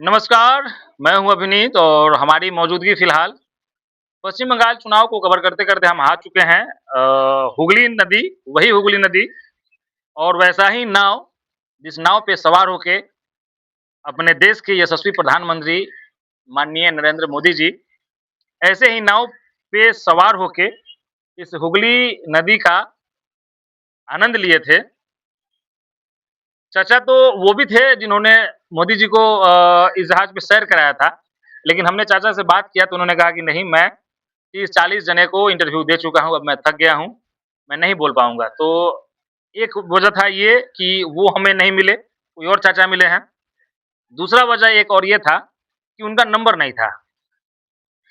नमस्कार, मैं हूं अभिनीत और हमारी मौजूदगी फिलहाल पश्चिम बंगाल चुनाव को कवर करते-करते हम आ चुके हैं हुगली नदी, वही हुगली नदी और वैसा ही नाव, जिस नाव पे सवार होके अपने देश के यशस्वी प्रधानमंत्री माननीय नरेंद्र मोदी जी, ऐसे ही नाव पे सवार होके इस हुगली नदी का आनंद लिए थे। चाचा तो वो भी थे जिन्होंने मोदी जी को इस जहाज पे सैर कराया था, लेकिन हमने चाचा से बात किया तो उन्होंने कहा कि नहीं, मैं 30-40 जने को इंटरव्यू दे चुका हूँ, अब मैं थक गया हूँ, मैं नहीं बोल पाऊँगा। तो एक वजह था ये कि वो हमें नहीं मिले, कोई और चाचा मिले हैं। दूसरा वजह एक और ये था कि उनका नंबर नहीं था।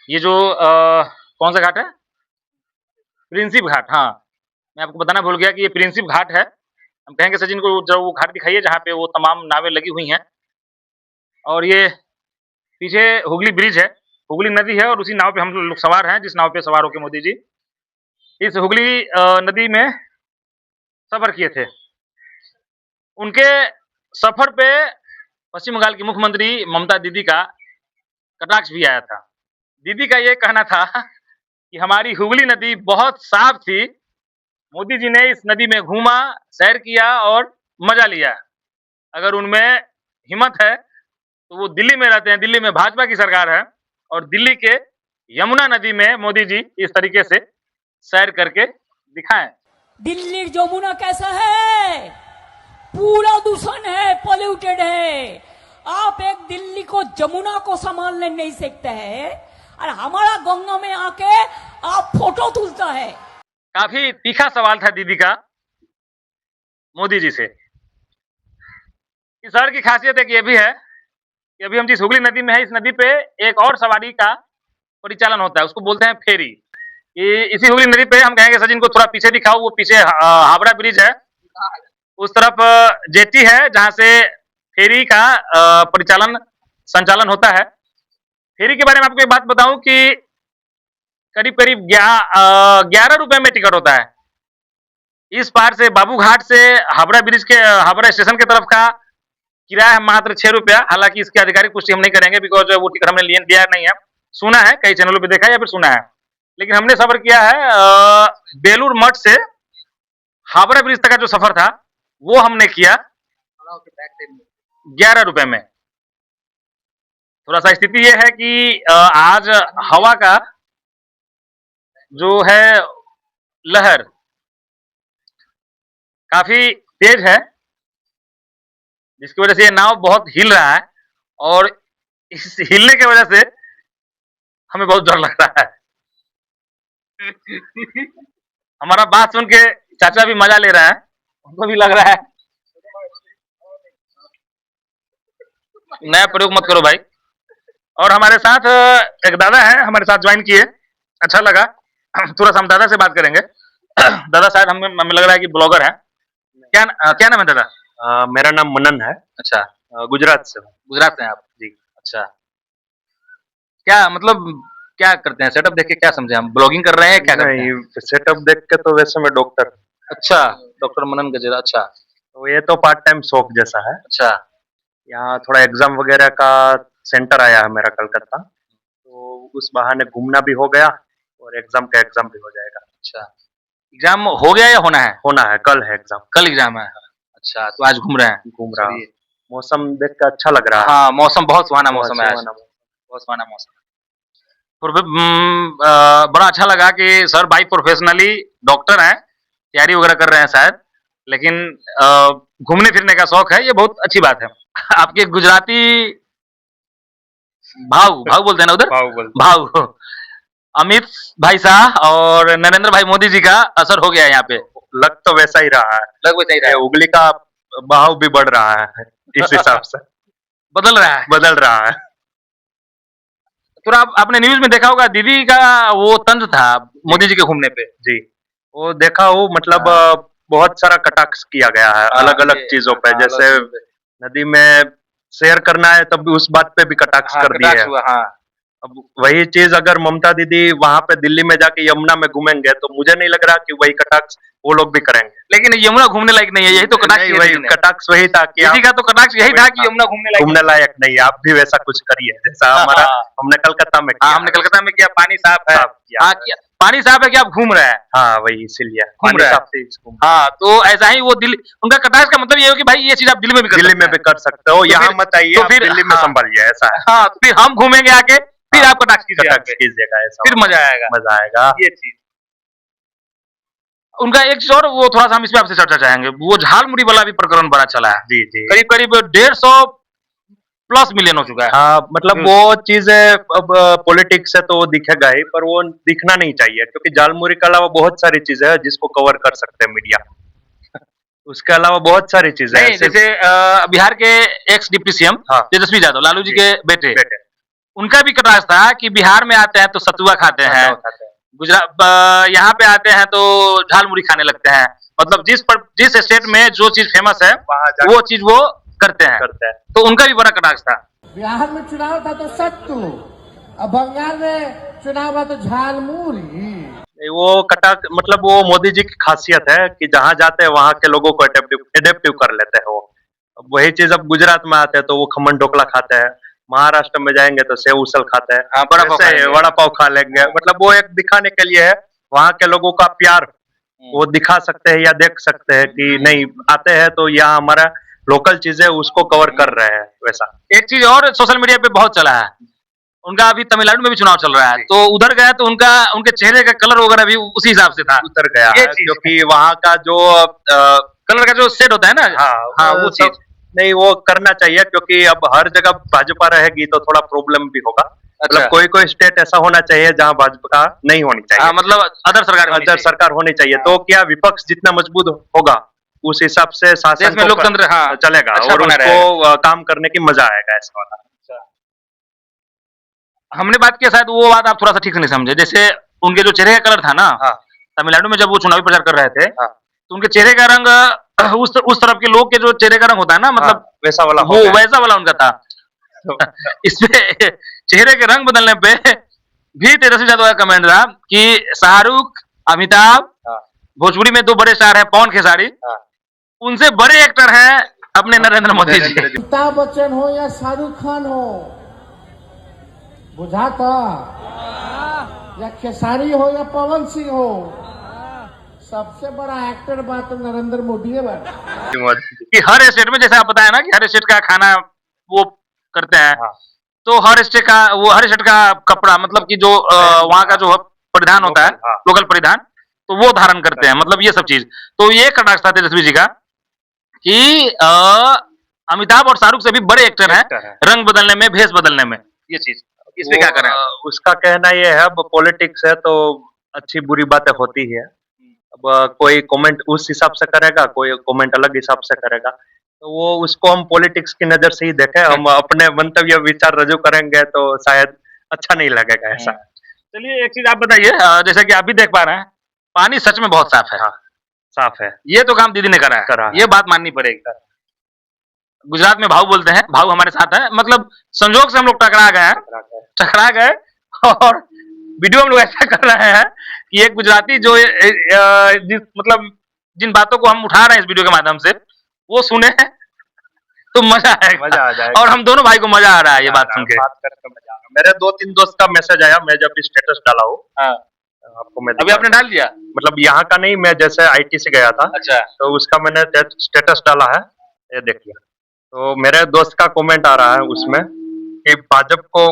ये जो कौन सा घाट है? प्रिंसिप घाट, हाँ। मैं आपको बताना भूल गया कि ये प्रिंसिप घाट है। हम कहेंगे सचिन को जो वो घाट दिखाइए जहाँ पे वो तमाम नावें लगी हुई हैं और ये पीछे हुगली ब्रिज है, हुगली नदी है और उसी नाव पे हम लोग सवार हैं, जिस नाव पे सवार होके मोदी जी इस हुगली नदी में सफ़र किए थे। उनके सफ़र पे पश्चिम बंगाल की मुख्यमंत्री ममता दीदी का कटाक्ष भी आया था। दीदी का ये कहना था कि हमारी हुगली नदी बहुत साफ थी, मोदी जी ने इस नदी में घूमा, सैर किया और मजा लिया। अगर उनमें हिम्मत है तो वो दिल्ली में रहते हैं, दिल्ली में भाजपा की सरकार है और दिल्ली के यमुना नदी में मोदी जी इस तरीके से सैर करके दिखाएं। दिल्ली यमुना कैसा है? पूरा दूषण है, पॉल्यूटेड है। आप एक दिल्ली को जमुना को संभालने नहीं सकते हैं और हमारा गंगा में आके आप फोटो तुलता है। काफी तीखा सवाल था दीदी का मोदी जी से। इस शहर की खासियत एक ये भी है कि अभी हम जिस हुगली नदी में है, इस नदी पे एक और सवारी का परिचालन होता है, उसको बोलते हैं फेरी। इसी हुगली नदी पे हम कहेंगे सचिन को थोड़ा पीछे दिखाओ, वो पीछे हावड़ा ब्रिज है, उस तरफ जेटी है जहां से फेरी का परिचालन संचालन होता है। फेरी के बारे में आपको एक बात बताऊं कि करीब करीब 11 रुपए में टिकट होता है। इस पार से बाबू घाट से हावड़ा ब्रिज के हावड़ा स्टेशन की तरफ का किराया है मात्र 6 रुपया। हालांकि इसकी आधिकारिक पुष्टि हम नहीं करेंगे, बिकॉज वो टिकट हमने दिया नहीं है, सुना है, कई चैनलों पे देखा है या फिर सुना है। लेकिन हमने सफर किया है बेलूर मठ से हावड़ा ब्रिज तक का जो सफर था वो हमने किया 11 रुपए में। थोड़ा सा स्थिति ये है कि आज हवा का जो है लहर काफी तेज है, जिसकी वजह से ये नाव बहुत हिल रहा है और इस हिलने की वजह से हमें बहुत डर लग रहा है। हमारा बात सुन के चाचा भी मजा ले रहा है, उनको भी लग रहा है। नया प्रयोग मत करो भाई। और हमारे साथ एक दादा है, हमारे साथ ज्वाइन किए, अच्छा लगा। थोड़ा सा हम दादा से बात करेंगे। दादा शायद हमें लग रहा है कि ब्लॉगर है। क्या नाम है दादा? मेरा नाम मनन है। अच्छा, गुजरात से हूँ। गुजरात से हैं आप? जी। अच्छा, क्या मतलब क्या करते हैं? सेटअप देख के क्या समझे हम? ब्लॉगिंग कर रहे हैं, क्या करते हैं? नहीं, सेटअप देख के तो वैसे मैं डॉक्टर। अच्छा, डॉक्टर मनन गजेरा। अच्छा, तो ये तो पार्ट टाइम शौक जैसा है। अच्छा, यहाँ थोड़ा एग्जाम वगैरह का सेंटर आया है मेरा कलकत्ता, तो उस बहाने घूमना भी हो गया और एग्जाम का एग्जाम भी हो जाएगा। अच्छा। एग्जाम हो गया या होना है? होना है, कल है एग्जाम। कल एग्जाम है। अच्छा, तो आज घूम रहे हैं? घूम रहा हूँ। मौसम देख के अच्छा लग रहा है। हाँ, मौसम बहुत सुहाना मौसम है आज, बहुत सुहाना मौसम। बड़ा अच्छा लगा कि सर भाई प्रोफेशनली डॉक्टर हैं, तैयारी वगैरह कर रहे हैं शायद, लेकिन घूमने फिरने का शौक है, ये बहुत अच्छी बात है। आपके गुजराती भाव बोलते हैं ना उधर? भाव अमित भाई शाह और नरेंद्र भाई मोदी जी का असर हो गया है यहाँ पे। लग तो वैसा ही रहा है, लग वैसा ही रहा है। उंगली का बहाव भी बढ़ रहा है इस हिसाब से। बदल रहा है। तो आपने न्यूज में देखा होगा, दीदी का वो तंज था मोदी जी के घूमने पे। जी, वो देखा हो, मतलब बहुत सारा कटाक्ष किया गया है अलग अलग चीजों पे। जैसे नदी में शेयर करना है तब भी उस बात पे भी कटाक्ष कर दिए है। हाँ। अब वही चीज अगर ममता दीदी वहां पे दिल्ली में जाके यमुना में घूमेंगे तो मुझे नहीं लग रहा कि वही कटाक्ष वो लोग भी करेंगे। लेकिन यमुना घूमने लायक नहीं है, यही तो कटाक्ष नहीं, किया वही दीदी ने। कटाक्ष वही था कि दीदी का तो कटाक्ष यही था कि यमुना घूमने लायक नहीं है, आप भी वैसा कुछ करिए जैसा हमारा हमने कलकत्ता में हाँ, किया। हमने कलकत्ता में किया, पानी साफ है। साफ किया। हाँ, किया। पानी साफ है कि आप घूम रहे हैं। हाँ वही इसीलिए घूम पानी रहा है। साफ थी, घूम हाँ, तो ऐसा ही वो दिल्ली, उनका कटाक्ष का मतलब ये हो कि भाई ये चीज आप दिल्ली में भी कर दिल्ली सकते में भी कर सकते हो, तो यहाँ फिर- मत आइए, तो आप फिर- दिल्ली में हाँ। संभालिए, ऐसा है। हैं। हाँ, तो फिर हम घूमेंगे आके, फिर आप कटाक्ष कीजिए कटाक्ष आके। कीजिएगा, ऐसा फिर मजा आएगा। मजा आएगा। ये चीज उनका एक चीज और, वो थोड़ा सा हम इस पे आपसे चर्चा चाहेंगे, वो झालमुड़ी वाला भी प्रकरण बड़ा चला है। जी जी। करीब करीब 150+ मिलियन हो चुका है। हाँ मतलब वो चीजें अब पॉलिटिक्स से तो वो दिखेगा ही, पर वो दिखना नहीं चाहिए क्योंकि जालमुरी के अलावा बहुत सारी चीजें हैं जिसको कवर कर सकते हैं मीडिया। उसके अलावा बहुत सारी चीजें हैं, नहीं, जैसे बिहार के एक्स डिप्टी सीएम हाँ। तेजस्वी यादव, लालू जी जी। के बेटे, बेटे उनका भी कटाक्ष था कि बिहार में आते हैं तो सतुआ खाते हैं, गुजरात यहाँ पे आते हैं तो झालमुड़ी खाने लगते हैं। मतलब जिस स्टेट में जो चीज फेमस है वहाँ जाके वो चीज वो करते हैं। तो उनका भी बड़ा कटाक्ष था। बिहार में चुनाव था तो सत्तू, अब बंगाल में चुनाव हुआ तो झालमुरी। वो कटाक मतलब वो मोदी जी की खासियत है कि जहाँ जाते हैं वहाँ के लोगों को एडेप्टिव कर लेते हैं वो। अब वही चीज अब गुजरात में आते हैं तो वो खमन ढोकला खाते हैं, महाराष्ट्र में जाएंगे तो सेव उसल खाते हैं, हाँ, वड़ा पाव खाएंगे। वड़ा पाव खा लेंगे। मतलब वो एक दिखाने के लिए है, वहाँ के लोगों का प्यार वो दिखा सकते हैं या देख सकते हैं कि नहीं आते हैं तो यहाँ हमारा लोकल चीजें उसको कवर कर रहे हैं। वैसा एक चीज और सोशल मीडिया पे बहुत चला है, उनका अभी तमिलनाडु में भी चुनाव चल रहा है, तो उधर गया तो उनके चेहरे का कलर वगैरह भी उसी हिसाब से था। उतर गया ये है चीज क्योंकि वहाँ का जो कलर का जो सेट होता है ना, हाँ वो चीज नहीं वो करना चाहिए क्योंकि अब हर जगह भाजपा रहेगी तो थोड़ा प्रॉब्लम भी होगा। अच्छा। मतलब कोई स्टेट ऐसा होना चाहिए जहाँ भाजपा नहीं होनी चाहिए। हाँ, मतलब अदर सरकार होनी अदर चाहिए। सरकार होनी चाहिए तो क्या विपक्ष जितना मजबूत होगा उस हिसाब से शासन देश में को लोकतंत्र, हाँ, चलेगा अच्छा और बना उसको काम करने की मजा आएगा ऐसा वाला। हमने बात किया, शायद वो बात आप थोड़ा सा ठीक से नहीं समझे। जैसे उनके जो चेहरे का कलर था ना, हाँ। तमिलनाडु में जब वो चुनावी प्रचार कर रहे थे, हाँ। तो उनके चेहरे का रंग उस तरफ के लोग के जो चेहरे का रंग होता है ना, मतलब वैसा वाला हो वो गया। वैसा वाला उनका था। इसमें चेहरे के रंग बदलने पे भी तेजस्वी यादव का कमेंट था कि शाहरुख, अमिताभ, हाँ। भोजपुरी में 2 बड़े स्टार हैं, पवन खेसारी, हाँ। उनसे बड़े एक्टर हैं अपने नरेंद्र मोदी जी। अमिताभ बच्चन हो या शाहरुख खान हो, बुझाता, या खेसारी हो या पवन सिंह हो, सबसे बड़ा एक्टर बात तो नरेंद्र मोदी है बात। कि हर स्टेट में, जैसे आप बताया ना कि हर स्टेट का खाना वो करते हैं, हाँ। तो हर स्टेट का कपड़ा, मतलब कि जो वहाँ का जो परिधान होता है, हाँ। लोकल परिधान, तो वो धारण करते हैं। मतलब ये सब चीज, तो ये कटाक्ष था तेजस्वी जी का कि अमिताभ और शाहरुख से भी बड़े एक्टर हैं रंग बदलने में, भेष बदलने में। ये चीज इस पे क्या करें? उसका कहना ये है, अब पॉलिटिक्स है तो अच्छी बुरी बातें होती है। अब कोई कमेंट उस हिसाब से करेगा, कोई कमेंट अलग हिसाब से करेगा, तो वो उसको हम पॉलिटिक्स की नजर से ही देखें। हम अपने मंतव्य विचार रजू करेंगे तो शायद अच्छा नहीं लगेगा ऐसा। चलिए एक चीज आप बताइए, जैसा कि आप भी देख पा रहे हैं, पानी सच में बहुत साफ है। हाँ, साफ है। ये तो काम दीदी ने करा है, ये बात माननी पड़ेगी। गुजरात में भाव बोलते हैं, भाव हमारे साथ है, मतलब संजोग से हम लोग टकरा गए और वीडियो हम लोग ऐसा कर रहे हैं कि एक गुजराती जो मतलब जिन बातों को हम उठा रहे हैं इस वीडियो के माध्यम से, वो सुने तो मजा आएगा, मजा आ जाएगा। और हम दोनों भाई को मजा आ रहा है ये बात सुन के। बात करके मजा आ रहा है। मेरे 2-3 दोस्त का मैसेज आया, मैं जब स्टेटस डाला हूँ आपको मैं अभी आपने डाल दिया? मतलब यहाँ का नहीं, मैं जैसे आईटी से गया था, अच्छा, तो उसका मैंने स्टेटस डाला है, ये देखिए। तो मेरे दोस्त का कमेंट आ रहा है उसमें कि भाजपा को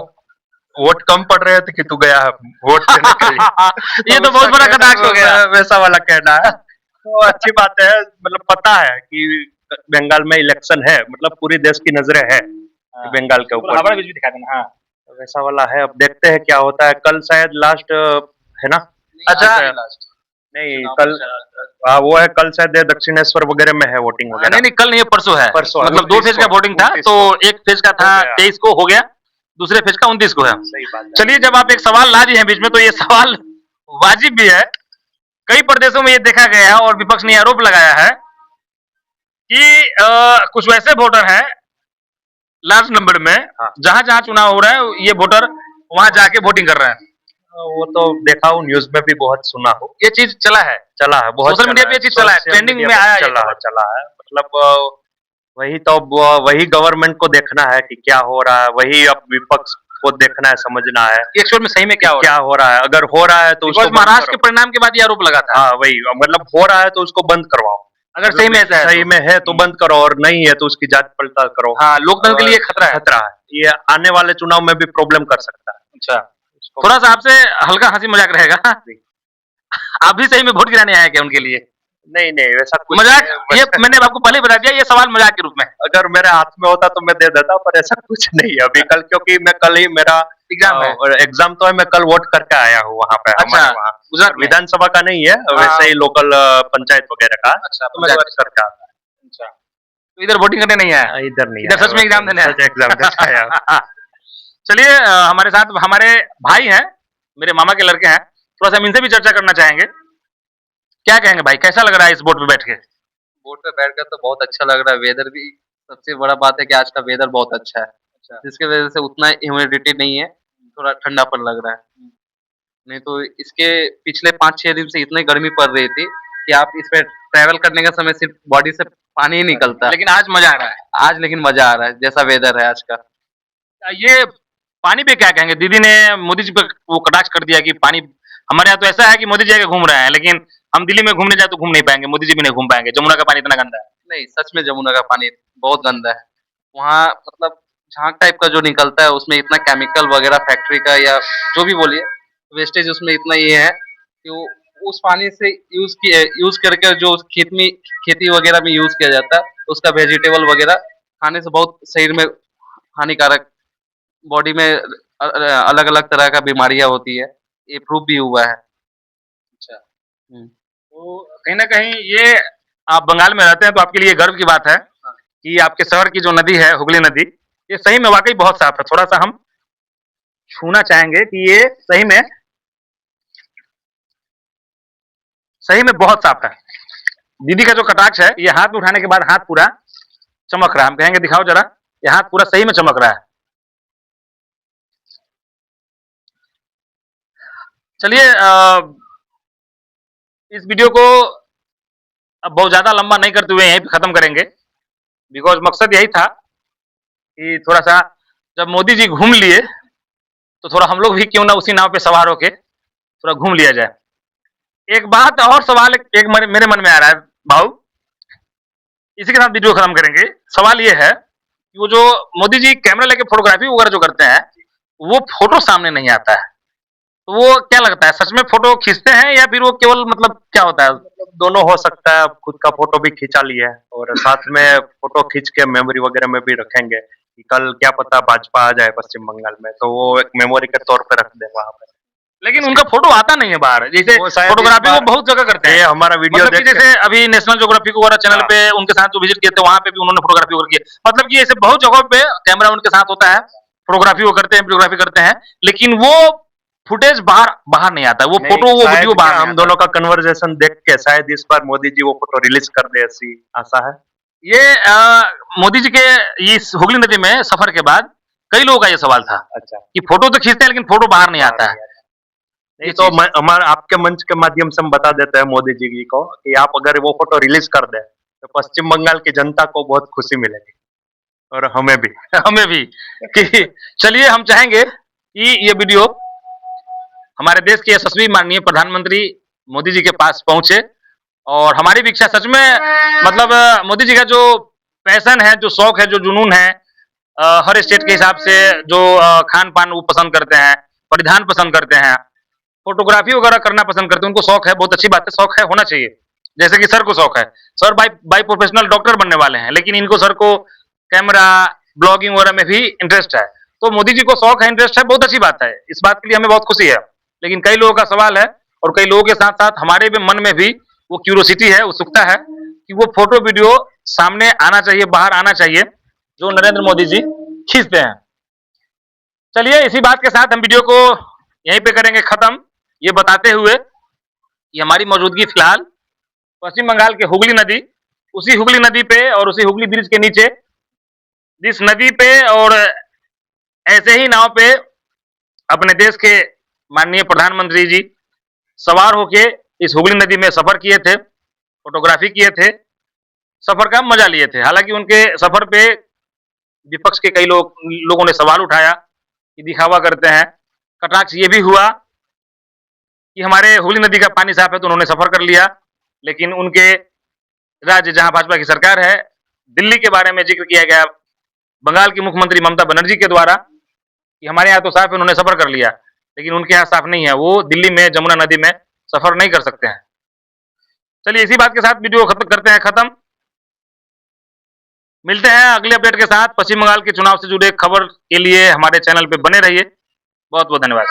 वोट कम पड़ रहे थे कि तू गया है वोट देने के लिए। ये तो बहुत बड़ा कटाक्ष हो गया। वैसा वाला कहना है, तो अच्छी बात है। मतलब पता है कि बंगाल में इलेक्शन है, मतलब पूरी देश की नजरें है बंगाल के ऊपर। हमारे बीच भी दिखा देना। हाँ, वैसा वाला है, अब देखते हैं क्या होता है। कल शायद लास्ट है ना? अच्छा, नहीं कल वो है, कल शायद दक्षिणेश्वर वगैरह में है वोटिंग वगैरह। नहीं कल नहीं, परसों है। परसों है, मतलब 2 फेज का वोटिंग था, तो एक फेज का था 23 को हो गया, दूसरे फेज का 29 को है। सही बात है। चलिए, जब आप एक सवाल ला दिए हैं बीच में, तो ये सवाल वाजिब भी है। कई प्रदेशों में ये देखा गया है और विपक्ष ने आरोप लगाया है कि कुछ वैसे वोटर हैं लार्ज नंबर में, जहां जहां चुनाव हो रहा है, ये वोटर वहां जाके वोटिंग कर रहे हैं। वो तो देखा हूँ, न्यूज में भी बहुत सुना हूँ, ये चीज चला है, चला है, बहुत सोशल मीडिया पे ये चीज चला है, सोशल ट्रेंडिंग मीडिया में पे आया ये चला है, खबर। चला है, मतलब वही तो अब वही गवर्नमेंट को देखना है कि क्या हो रहा है, वही अब विपक्ष को देखना है, समझना है कि एक्चुअल में सही में क्या हो रहा क्या हो रहा है। अगर हो रहा है तो है, उसको बिकॉज बंद महाराष्ट्र के करो। परिणाम के बाद ये आरोप लगा था। हाँ वही, मतलब हो रहा है तो उसको बंद करवाओ। अगर सही में ऐसा है सही तो। में है तो बंद करो, और नहीं है तो उसकी जांच पड़ताल करो। हाँ, लोकतंत्र के लिए खतरा है। खतरा है, ये आने वाले चुनाव में भी प्रॉब्लम कर सकता है। अच्छा, थोड़ा सा आपसे हल्का हंसी मजाक रहेगा, आप भी सही में वोट गिराने आए क्या उनके लिए? नहीं नहीं, वैसा कुछ मजाक, नहीं ये है। मैंने आपको पहले ही बता दिया, ये सवाल मजाक के रूप में। अगर मेरे हाथ में होता तो मैं दे देता, पर ऐसा कुछ नहीं है अभी कल, क्योंकि मैं कल ही मेरा एग्जाम है। एग्जाम तो है, मैं कल वोट करके आया हूँ वहाँ पे, अच्छा, हमारे वहाँ गुजरात में। विधानसभा का नहीं है, वैसे ही लोकल पंचायत वगैरह का। अच्छा, तो मैं पंचायत। करके आता। अच्छा, तो इधर वोटिंग करने नहीं आया, इधर नहीं इधर आया, सच में एग्जाम देने सच एग्जाम देने आया। आया। चलिए, हमारे साथ हमारे भाई हैं, मेरे मामा के लड़के हैं, थोड़ा सा हम इनसे भी चर्चा करना चाहेंगे। क्या कहेंगे भाई, कैसा लग रहा है इस बोट पे बैठ के? बोट पे बैठकर तो बहुत अच्छा लग रहा है। वेदर भी, सबसे बड़ा बात है कि आज का वेदर बहुत अच्छा है, जिसकी वजह से उतना ह्यूमिडिटी नहीं है, थोड़ा ठंडापन लग रहा है। नहीं तो इसके पिछले 5-6 दिन से इतनी गर्मी पड़ रही थी कि आप इस पे ट्रैवल करने का समय सिर्फ बॉडी से पानी ही निकलता। लेकिन आज मजा आ रहा है। आज लेकिन मजा आ रहा है, जैसा वेदर है आज का। ये पानी पे क्या कहेंगे? दीदी ने मोदी जी पे वो कटाक्ष कर दिया कि पानी, हमारे यहाँ तो ऐसा है कि मोदी जी आके घूम रहे हैं, लेकिन हम दिल्ली में घूमने जाए तो घूम नहीं पाएंगे, मोदी जी भी नहीं घूम पाएंगे, जमुना का पानी इतना गंदा है। नहीं, सच में जमुना का पानी बहुत गंदा है। वहाँ मतलब झाग टाइप का जो निकलता है उसमें इतना केमिकल वगैरह फैक्ट्री का या जो भी बोलिए, वेस्टेज उसमें इतना ये है कि वो उस पानी से यूज करके जो खेती वगैरह में यूज किया जाता है, उसका वेजिटेबल वगैरह खाने से बहुत शरीर में हानिकारक, बॉडी में अलग अलग तरह का बीमारियां होती है, ये प्रूव भी हुआ है। अच्छा, हम्म। तो कहीं ना कहीं ये, आप बंगाल में रहते हैं तो आपके लिए गर्व की बात है कि आपके शहर की जो नदी है, हुगली नदी, ये सही में वाकई बहुत साफ है। थोड़ा सा हम छूना चाहेंगे कि ये सही में बहुत साफ है। दीदी का जो कटाक्ष है, ये हाथ में उठाने के बाद हाथ पूरा चमक रहा है, हम कहेंगे दिखाओ जरा, ये हाथ पूरा सही में चमक रहा है। चलिए, इस वीडियो को अब बहुत ज्यादा लंबा नहीं करते हुए यहीं पे खत्म करेंगे, बिकॉज मकसद यही था कि थोड़ा सा जब मोदी जी घूम लिए तो थोड़ा हम लोग भी क्यों ना उसी नाव पे सवार होके थोड़ा घूम लिया जाए। एक बात और सवाल एक मेरे मन में आ रहा है भाऊ, इसी के साथ वीडियो खत्म करेंगे। सवाल ये है कि वो जो मोदी जी कैमरा लेके फोटोग्राफी वगैरह जो करते हैं, वो फोटो सामने नहीं आता है, तो वो क्या लगता है, सच में फोटो खींचते हैं या फिर वो केवल मतलब क्या होता है? मतलब दोनों हो सकता है, खुद का फोटो भी खींचा लिया है और साथ में फोटो खींच के मेमोरी वगैरह में भी रखेंगे कि कल क्या पता भाजपा आ जाए पश्चिम बंगाल में, तो वो एक मेमोरी के तौर पे रख दे वहां पे। लेकिन उनका फोटो आता नहीं है बाहर, जैसे वो शायद फोटोग्राफी इस वो बार बहुत जगह करते हैं। ये हमारा वीडियो मतलब कि देख के, जैसे अभी नेशनल ज्योग्राफिक वगैरह चैनल हाँ। पे उनके साथ जो विजिट किए थे, वहां पे भी उन्होंने फोटोग्राफी वगैरह की। मतलब कि ऐसे बहुत जगहों पे कैमरा उनके साथ होता है, फोटोग्राफी वो करते हैं, वीडियोग्राफी करते हैं, लेकिन वो फुटेज बाहर बाहर नहीं आता, वो नहीं, फोटो वो शायद वीडियो बाहर क्या नहीं हम आता। दोनों का कन्वर्सेशन देख के शायद इस बार मोदी जी वो फोटो रिलीज कर दे, ऐसी आशा है। ये मोदी जी के इस हुगली नदी में सफर के बाद कई लोगों का ये सवाल था अच्छा, कि फोटो तो खींचते हैं लेकिन फोटो बाहर नहीं आता है। नहीं तो हमारे आपके मंच के माध्यम से हम बता देते हैं मोदी जी को कि आप अगर वो फोटो रिलीज कर दे तो पश्चिम बंगाल की जनता को बहुत खुशी मिलेगी और हमें भी। हमें भी कि चलिए, हम चाहेंगे कि ये वीडियो हमारे देश के यशस्वी माननीय प्रधानमंत्री मोदी जी के पास पहुंचे, और हमारी भी इच्छा सच में, मतलब मोदी जी का जो पैशन है, जो शौक है, जो जुनून है, हर स्टेट के हिसाब से जो खान पान वो पसंद करते हैं, परिधान पसंद करते हैं, फोटोग्राफी वगैरह करना पसंद करते हैं, उनको शौक है, बहुत अच्छी बात है, शौक है, होना चाहिए। जैसे कि सर को शौक है, sir by by professional doctor बनने वाले हैं, लेकिन इनको सर को कैमरा ब्लॉगिंग वगैरह में भी इंटरेस्ट है। तो मोदी जी को शौक है, इंटरेस्ट है, बहुत अच्छी बात है, इस बात के लिए हमें बहुत खुशी है। लेकिन कई लोगों का सवाल है, और कई लोगों के साथ साथ हमारे भी मन में भी वो क्यूरोसिटी है, उत्सुकता है कि वो फोटो वीडियो सामने आना चाहिए, बाहर आना चाहिए, जो नरेंद्र मोदी जी खींचते हैं। चलिए, इसी बात के साथ हम वीडियो को यहीं पे करेंगे खत्म, ये बताते हुए कि हमारी मौजूदगी फिलहाल पश्चिम बंगाल के हुगली नदी, उसी हुगली नदी पे और उसी हुगली ब्रिज के नीचे, जिस नदी पे और ऐसे ही नाव पे अपने देश के माननीय प्रधानमंत्री जी सवार होके इस हुगली नदी में सफर किए थे, फोटोग्राफी किए थे, सफर का मजा लिए थे। हालांकि उनके सफर पे विपक्ष के कई लोगों ने सवाल उठाया कि दिखावा करते हैं। कटाक्ष ये भी हुआ कि हमारे हुगली नदी का पानी साफ है तो उन्होंने सफर कर लिया, लेकिन उनके राज्य जहां भाजपा की सरकार है, दिल्ली के बारे में जिक्र किया गया बंगाल की मुख्यमंत्री ममता बनर्जी के द्वारा कि हमारे यहाँ तो साफ है, उन्होंने सफर कर लिया, लेकिन उनके यहाँ साफ नहीं है, वो दिल्ली में जमुना नदी में सफर नहीं कर सकते हैं। चलिए इसी बात के साथ वीडियो खत्म करते हैं खत्म। मिलते हैं अगले अपडेट के साथ। पश्चिम बंगाल के चुनाव से जुड़े खबर के लिए हमारे चैनल पे बने रहिए। बहुत बहुत धन्यवाद।